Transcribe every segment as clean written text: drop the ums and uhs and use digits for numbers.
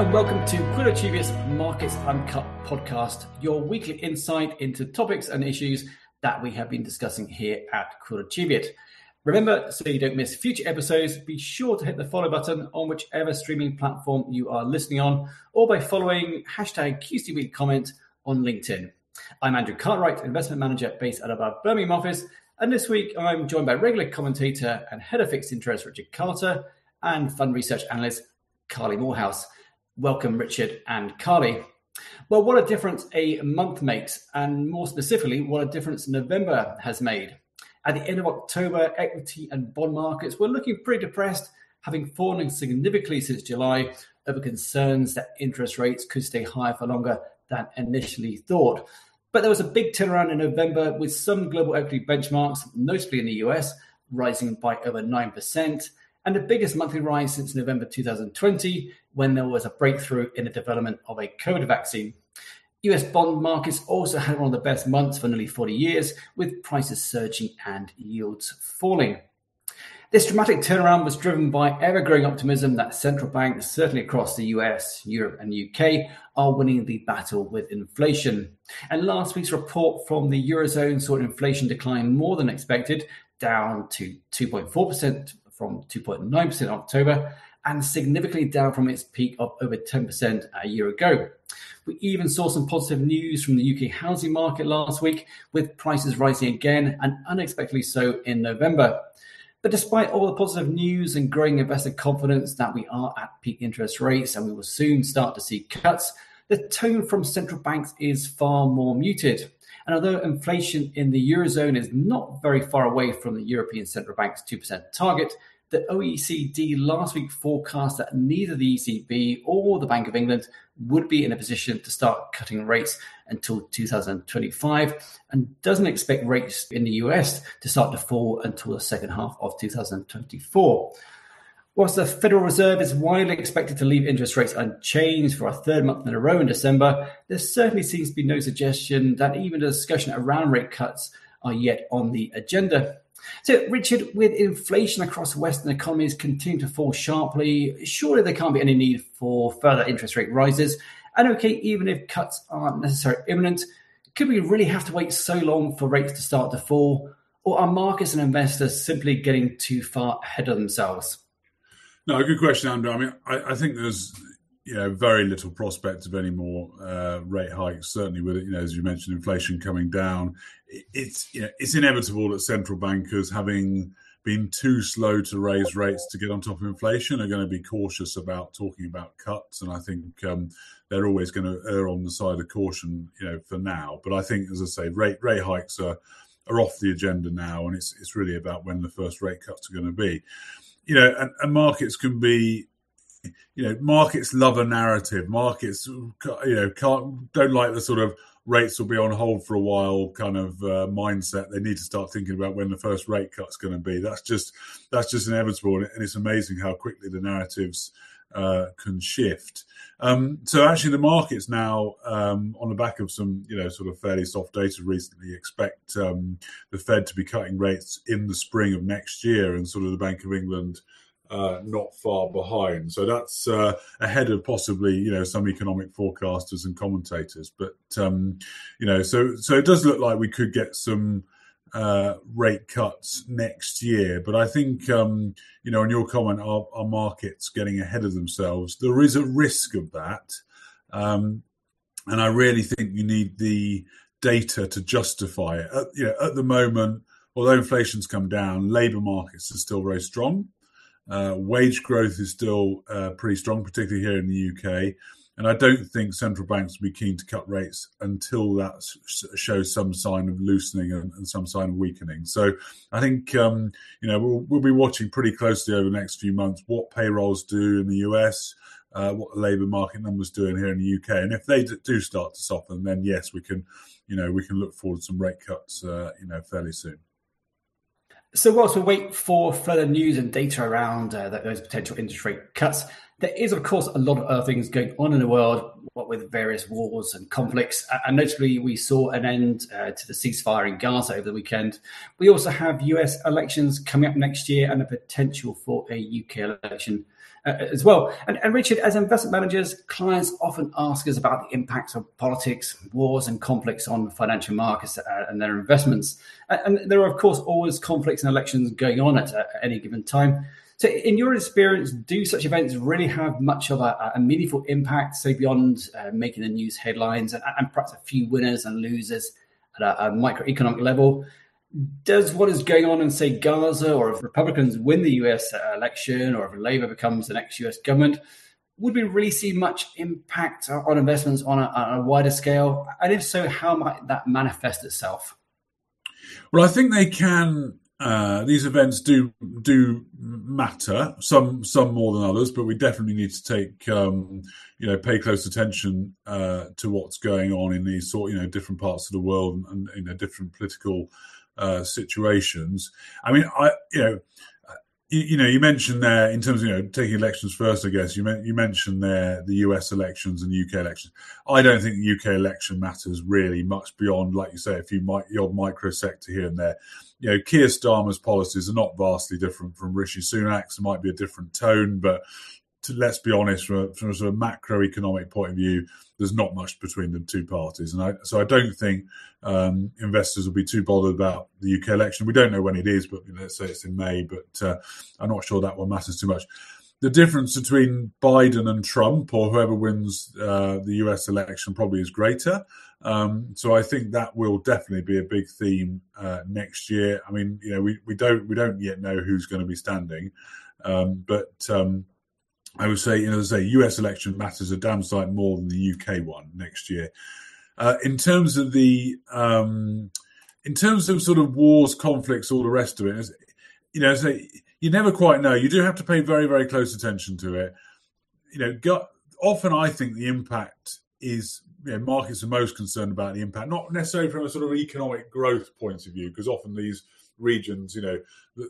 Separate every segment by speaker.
Speaker 1: and welcome to Quilter Cheviot's Markets Uncut podcast, your weekly insight into topics and issues that we have been discussing here at Quilter Cheviot. Remember, so you don't miss future episodes, be sure to hit the follow button on whichever streaming platform you are listening on, or by following hashtag QCWeekComment on LinkedIn. I'm Andrew Cartwright, investment manager based out of our Birmingham office, and this week I'm joined by regular commentator and head of fixed interest Richard Carter and fund research analyst Carly Moorhouse. Welcome, Richard and Carly. Well, what a difference a month makes, and more specifically, what a difference November has made. At the end of October, equity and bond markets were looking pretty depressed, having fallen significantly since July over concerns that interest rates could stay higher for longer than initially thought. But there was a big turnaround in November with some global equity benchmarks, notably in the US, rising by over 9%, and the biggest monthly rise since November 2020, when there was a breakthrough in the development of a COVID vaccine. US bond markets also had one of the best months for nearly 40 years, with prices surging and yields falling. This dramatic turnaround was driven by ever-growing optimism that central banks, certainly across the US, Europe and UK, are winning the battle with inflation. And last week's report from the Eurozone saw inflation decline more than expected, down to 2.4% from 2.9% in October, and significantly down from its peak of over 10% a year ago. We even saw some positive news from the UK housing market last week, with prices rising again and unexpectedly so in November. But despite all the positive news and growing investor confidence that we are at peak interest rates and we will soon start to see cuts, the tone from central banks is far more muted. And although inflation in the Eurozone is not very far away from the European Central Bank's 2% target, the OECD last week forecast that neither the ECB or the Bank of England would be in a position to start cutting rates until 2025 and doesn't expect rates in the US to start to fall until the second half of 2024. Whilst the Federal Reserve is widely expected to leave interest rates unchanged for a third month in a row in December, there certainly seems to be no suggestion that even the discussion around rate cuts are yet on the agenda. So, Richard, with inflation across Western economies continuing to fall sharply, surely there can't be any need for further interest rate rises. And okay, even if cuts aren't necessarily imminent, could we really have to wait so long for rates to start to fall? Or are markets and investors simply getting too far ahead of themselves?
Speaker 2: No, good question, Andrew. I mean, I think there's very little prospect of any more rate hikes. Certainly, with as you mentioned, inflation coming down, it's inevitable that central bankers, having been too slow to raise rates to get on top of inflation, are going to be cautious about talking about cuts. And I think they're always going to err on the side of caution, for now. But I think, as I say, rate hikes are off the agenda now, and it's really about when the first rate cuts are going to be. And markets can be, markets love a narrative. Markets, don't like the sort of rates will be on hold for a while kind of mindset. They need to start thinking about when the first rate cut's going to be. That's just inevitable, and it's amazing how quickly the narratives can shift. So actually, the markets now, on the back of some, sort of fairly soft data recently, expect the Fed to be cutting rates in the spring of next year, and sort of the Bank of England not far behind. So that's ahead of possibly, some economic forecasters and commentators. But so it does look like we could get some rate cuts next year. But I think, on your comment, are markets getting ahead of themselves? There is a risk of that. And I really think you need the data to justify it. At the moment, although inflation's come down, labour markets are still very strong. Wage growth is still pretty strong, particularly here in the UK. And I don't think central banks will be keen to cut rates until that shows some sign of loosening and some sign of weakening. So I think, we'll be watching pretty closely over the next few months what payrolls do in the US, what the labour market numbers do in here in the UK. And if they do start to soften, then yes, we can look forward to some rate cuts, fairly soon.
Speaker 1: So whilst we wait for further news and data around those potential interest rate cuts, There is, of course, a lot of other things going on in the world, what with various wars and conflicts. And notably, we saw an end to the ceasefire in Gaza over the weekend. We also have US elections coming up next year and a potential for a UK election as well. And Richard, as investment managers, clients often ask us about the impacts of politics, wars and conflicts on financial markets and their investments. And there are, of course, always conflicts and elections going on at any given time. So in your experience, do such events really have much of a meaningful impact, say beyond making the news headlines and perhaps a few winners and losers at a microeconomic level? Does what is going on in, say, Gaza, or if Republicans win the US election, or if Labour becomes the next US government, would we really see much impact on investments on a wider scale? And if so, how might that manifest itself?
Speaker 2: Well, I think they can. These events do matter, some more than others, but we definitely need to take pay close attention to what's going on in these different parts of the world and different political situations. I mean, you mentioned there in terms of taking elections first. I guess you mentioned there the US elections and UK elections. I don't think the UK election matters really much beyond, like you say, the odd micro sector here and there. Keir Starmer's policies are not vastly different from Rishi Sunak's. It might be a different tone, but let's be honest, from a sort of macroeconomic point of view, there's not much between the two parties. And so I don't think investors will be too bothered about the UK election. We don't know when it is, but let's say it's in May, but I'm not sure that one matters too much. The difference between Biden and Trump, or whoever wins the US election, probably is greater. So I think that will definitely be a big theme next year. I mean, we don't yet know who's going to be standing, but I would say, as I say, US election matters a damn sight more than the UK one next year. In terms of sort of wars, conflicts, all the rest of it, you never quite know. You do have to pay very, very close attention to it. Often I think the impact is, markets are most concerned about the impact, not necessarily from a sort of economic growth point of view, because often these regions,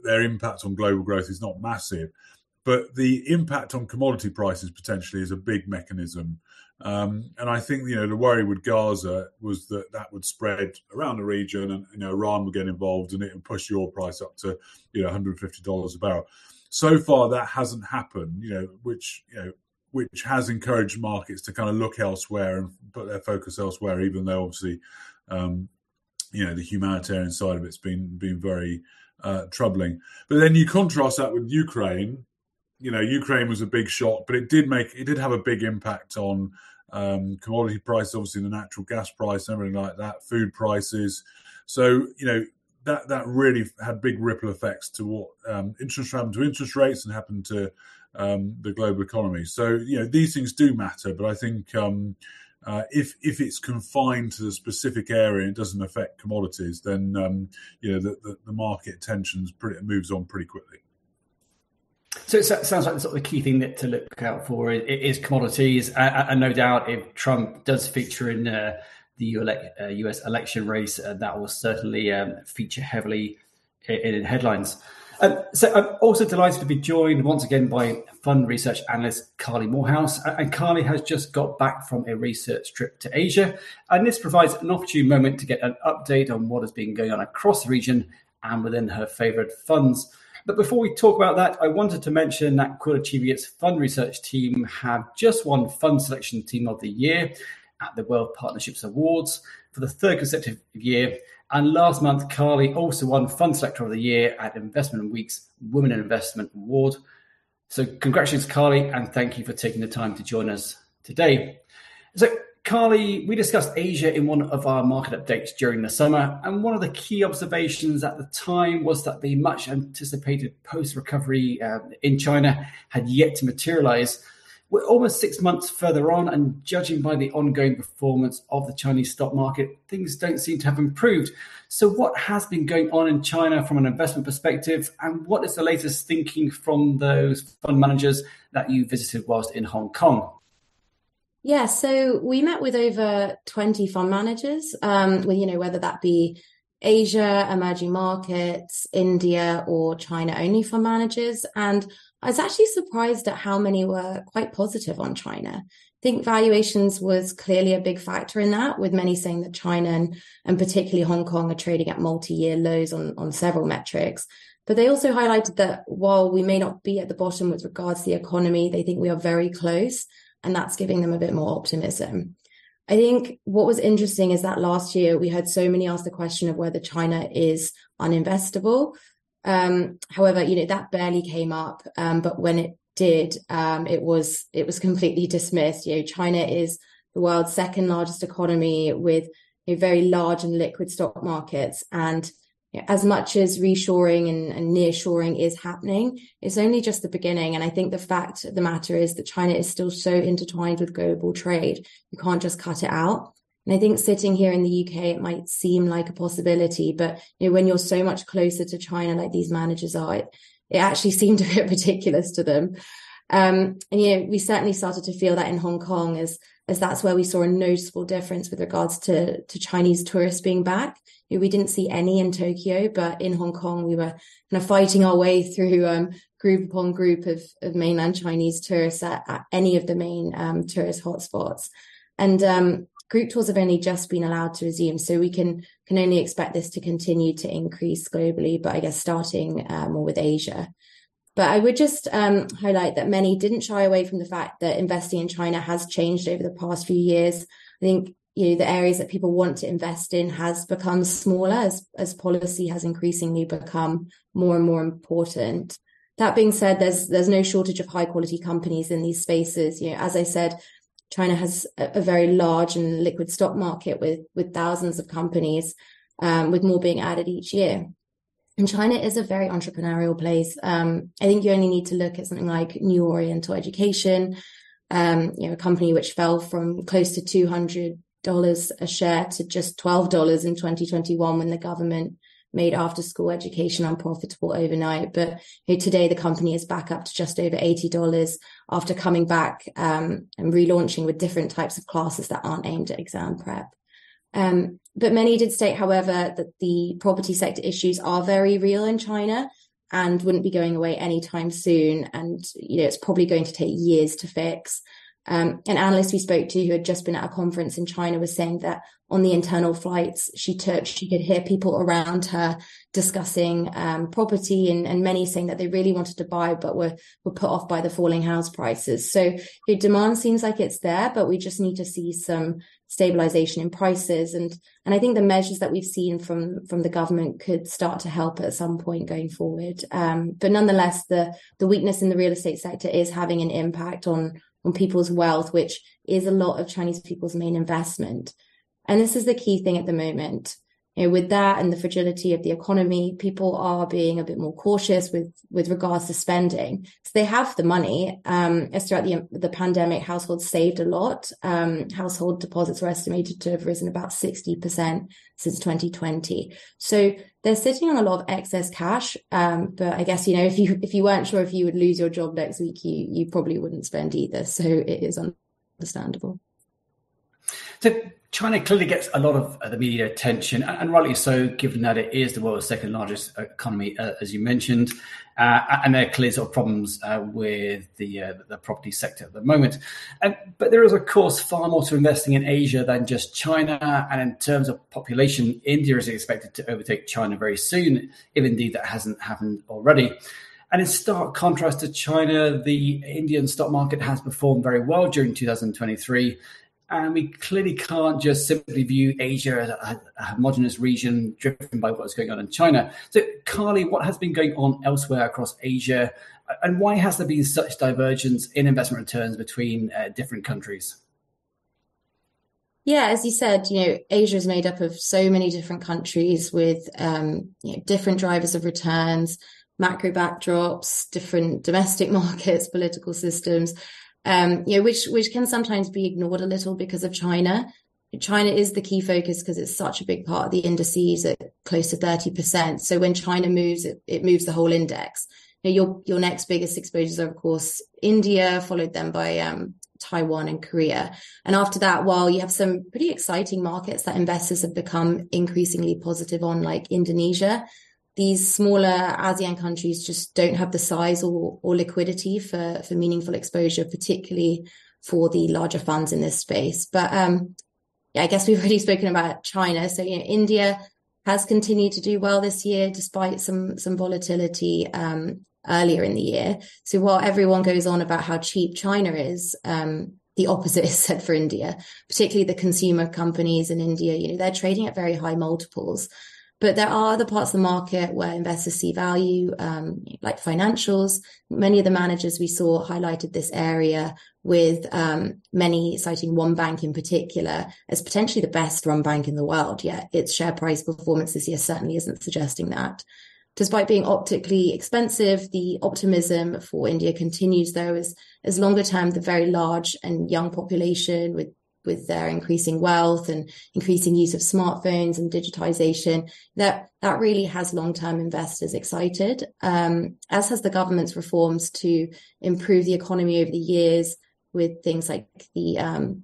Speaker 2: their impact on global growth is not massive. But the impact on commodity prices potentially is a big mechanism. And I think, the worry with Gaza was that would spread around the region and, Iran would get involved and it would push the oil price up to, $150 a barrel. So far, that hasn't happened, which has encouraged markets to kind of look elsewhere and put their focus elsewhere, even though obviously, the humanitarian side of it's been very troubling. But then you contrast that with Ukraine. Ukraine was a big shock, but it did have a big impact on commodity prices, obviously the natural gas price and everything like that, food prices. So, that really had big ripple effects to what happened to interest rates and happened to the global economy. So, these things do matter, but I think if it's confined to the specific area and it doesn't affect commodities, then, the market tensions moves on pretty quickly.
Speaker 1: So it sounds like the sort of the key thing to look out for is commodities, and no doubt if Trump does feature in the US election race, that will certainly feature heavily in headlines. So I'm also delighted to be joined once again by fund research analyst Carly Moorhouse, and Carly has just got back from a research trip to Asia, and this provides an opportune moment to get an update on what has been going on across the region and within her favourite funds. But before we talk about that, I wanted to mention that Quilter Cheviot's fund research team have just won Fund Selection Team of the Year at the World Partnerships Awards for the third consecutive year. And last month, Carly also won Fund Selector of the Year at Investment Week's Women in Investment Award. So congratulations, Carly, and thank you for taking the time to join us today. So Carly, we discussed Asia in one of our market updates during the summer, and one of the key observations at the time was that the much anticipated post-recovery in China had yet to materialize. We're almost 6 months further on, and judging by the ongoing performance of the Chinese stock market, things don't seem to have improved. So what has been going on in China from an investment perspective, and what is the latest thinking from those fund managers that you visited whilst in Hong Kong?
Speaker 3: Yeah, so we met with over 20 fund managers, whether that be Asia, emerging markets, India, or China only fund managers. And I was actually surprised at how many were quite positive on China. I think valuations was clearly a big factor in that, with many saying that China and particularly Hong Kong are trading at multi-year lows on several metrics. But they also highlighted that while we may not be at the bottom with regards to the economy, they think we are very close, and that's giving them a bit more optimism. I think what was interesting is that last year we had so many ask the question of whether China is uninvestable. However, that barely came up. But when it did, it was completely dismissed. China is the world's second largest economy with a very large and liquid stock markets. And as much as reshoring and nearshoring is happening, it's only just the beginning. And I think the fact of the matter is that China is still so intertwined with global trade. You can't just cut it out. And I think sitting here in the UK, it might seem like a possibility, but when you're so much closer to China like these managers are, it actually seemed a bit ridiculous to them. And we certainly started to feel that in Hong Kong as that's where we saw a noticeable difference with regards to Chinese tourists being back. We didn't see any in Tokyo, but in Hong Kong, we were kind of fighting our way through group upon group of mainland Chinese tourists at any of the main tourist hotspots. And group tours have only just been allowed to resume, so we can only expect this to continue to increase globally, but I guess starting more with Asia. But I would just highlight that many didn't shy away from the fact that investing in China has changed over the past few years. I think the areas that people want to invest in has become smaller as policy has increasingly become more and more important. That being said, there's no shortage of high quality companies in these spaces. As I said, China has a very large and liquid stock market with thousands of companies, with more being added each year. And China is a very entrepreneurial place. I think you only need to look at something like New Oriental Education, a company which fell from close to $200 a share to just $12 in 2021 when the government made after school education unprofitable overnight. But today the company is back up to just over $80 after coming back and relaunching with different types of classes that aren't aimed at exam prep. But many did state, however, that the property sector issues are very real in China and wouldn't be going away anytime soon. And, it's probably going to take years to fix. An analyst we spoke to who had just been at a conference in China was saying that on the internal flights she took, she could hear people around her discussing property and many saying that they really wanted to buy but were put off by the falling house prices. So demand seems like it's there, but we just need to see some stabilization in prices. And I think the measures that we've seen from the government could start to help at some point going forward. But nonetheless, the weakness in the real estate sector is having an impact on people's wealth, which is a lot of Chinese people's main investment. And this is the key thing at the moment. With that and the fragility of the economy, people are being a bit more cautious with regards to spending. So they have the money. As throughout the pandemic, households saved a lot. Household deposits were estimated to have risen about 60% since 2020. So they're sitting on a lot of excess cash. But I guess, if you weren't sure if you would lose your job next week, you probably wouldn't spend either. So it is understandable.
Speaker 1: So China clearly gets a lot of the media attention, and rightly so, given that it is the world's second largest economy, as you mentioned, and there are clear sort of problems with the property sector at the moment. But there is, of course, far more to investing in Asia than just China. And in terms of population, India is expected to overtake China very soon, if indeed that hasn't happened already. And in stark contrast to China, the Indian stock market has performed very well during 2023. And we clearly can't just simply view Asia as a homogenous region driven by what's going on in China. So, Carly, what has been going on elsewhere across Asia, and why has there been such divergence in investment returns between different countries?
Speaker 3: Yeah, as you said, Asia is made up of so many different countries with different drivers of returns, macro backdrops, different domestic markets, political systems. Which can sometimes be ignored a little because of China. China is the key focus because it's such a big part of the indices at close to 30%. So when China moves, it moves the whole index. Your next biggest exposures are, of course, India, followed then by Taiwan and Korea. And after that, while you have some pretty exciting markets that investors have become increasingly positive on, like Indonesia, these smaller ASEAN countries just don't have the size or liquidity for meaningful exposure, particularly for the larger funds in this space. But I guess we've already spoken about China. So, India has continued to do well this year, despite some volatility earlier in the year. So while everyone goes on about how cheap China is, the opposite is said for India, particularly the consumer companies in India. They're trading at very high multiples. But there are other parts of the market where investors see value, like financials. Many of the managers we saw highlighted this area, with many citing one bank in particular as potentially the best run bank in the world. Yet its share price performance this year certainly isn't suggesting that. Despite being optically expensive, the optimism for India continues, though, as longer term, the very large and young population with their increasing wealth and increasing use of smartphones and digitization, that really has long-term investors excited, as has the government's reforms to improve the economy over the years, with things like the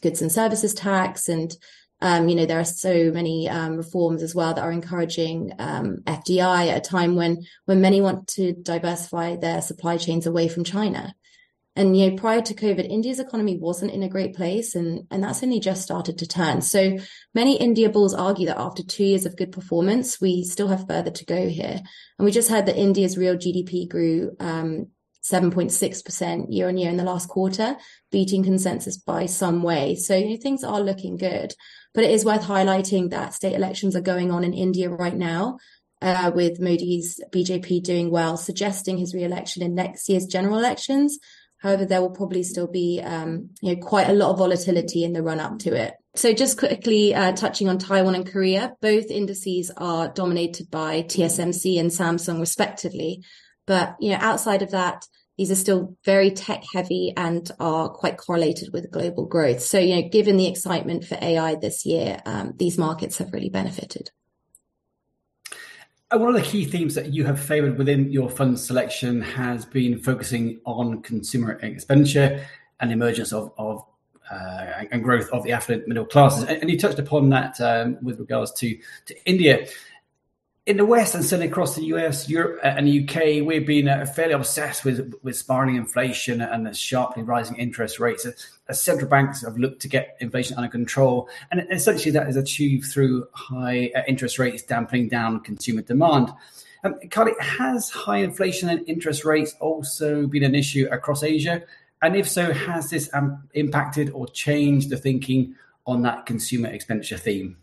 Speaker 3: goods and services tax. And, there are so many reforms as well that are encouraging FDI at a time when many want to diversify their supply chains away from China. And, prior to COVID, India's economy wasn't in a great place, and that's only just started to turn. So many India bulls argue that after 2 years of good performance, we still have further to go here. And we just heard that India's real GDP grew 7.6% year on year in the last quarter, beating consensus by some way. So, things are looking good. But it is worth highlighting that state elections are going on in India right now, with Modi's BJP doing well, suggesting his re-election in next year's general elections. However, there will probably still be, quite a lot of volatility in the run up to it. So just quickly touching on Taiwan and Korea, both indices are dominated by TSMC and Samsung respectively. But, outside of that, these are still very tech heavy and are quite correlated with global growth. So, given the excitement for AI this year, these markets have really benefited.
Speaker 1: One of the key themes that you have favoured within your fund selection has been focusing on consumer expenditure and emergence of and growth of the affluent middle classes. And you touched upon that with regards to India. In the West and certainly across the US, Europe and the UK, we've been fairly obsessed with spiraling inflation and the sharply rising interest rates as central banks have looked to get inflation under control. And essentially that is achieved through high interest rates dampening down consumer demand. Carly, has high inflation and interest rates also been an issue across Asia? And if so, has this impacted or changed the thinking on that consumer expenditure theme?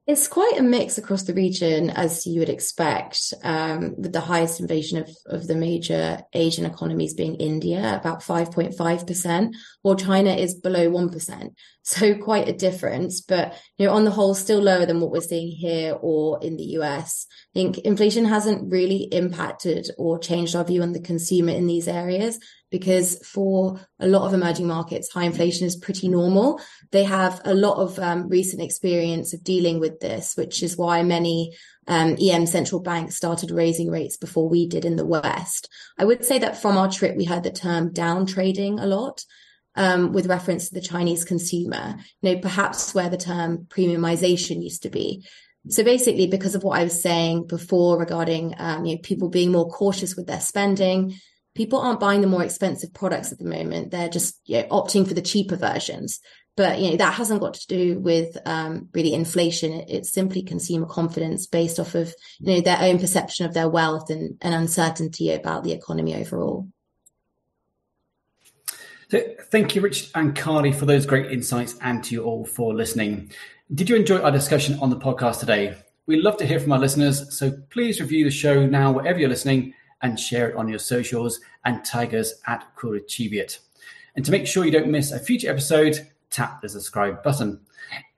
Speaker 3: It's quite a mix across the region, as you would expect, with the highest inflation of the major Asian economies being India, about 5.5%, while China is below 1%. So quite a difference, but on the whole, still lower than what we're seeing here or in the US. I think inflation hasn't really impacted or changed our view on the consumer in these areas, because for a lot of emerging markets, high inflation is pretty normal. They have a lot of recent experience of dealing with this, which is why many EM central banks started raising rates before we did in the West. I would say that from our trip, we heard the term down trading a lot, with reference to the Chinese consumer, perhaps where the term premiumization used to be. So basically, because of what I was saying before regarding people being more cautious with their spending, people aren't buying the more expensive products at the moment. They're just opting for the cheaper versions. But that hasn't got to do with really inflation. It's simply consumer confidence based off of their own perception of their wealth and uncertainty about the economy overall.
Speaker 1: So thank you, Rich and Carly, for those great insights, and to you all for listening. Did you enjoy our discussion on the podcast today? We'd love to hear from our listeners, so please review the show now wherever you're listening and share it on your socials and tag us at Quilter Cheviot. And to make sure you don't miss a future episode, tap the subscribe button.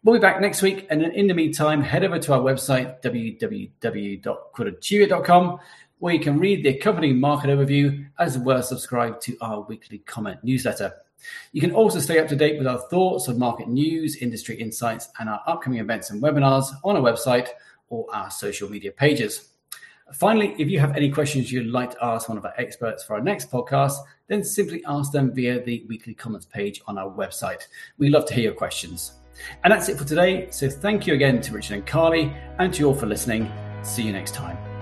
Speaker 1: We'll be back next week, and in the meantime, head over to our website, www.quiltercheviot.com, where you can read the accompanying market overview as well as subscribe to our weekly comment newsletter. You can also stay up to date with our thoughts on market news, industry insights, and our upcoming events and webinars on our website or our social media pages. Finally, if you have any questions you'd like to ask one of our experts for our next podcast, then simply ask them via the weekly comments page on our website. We love to hear your questions. And that's it for today. So thank you again to Richard and Carly, and to you all for listening. See you next time.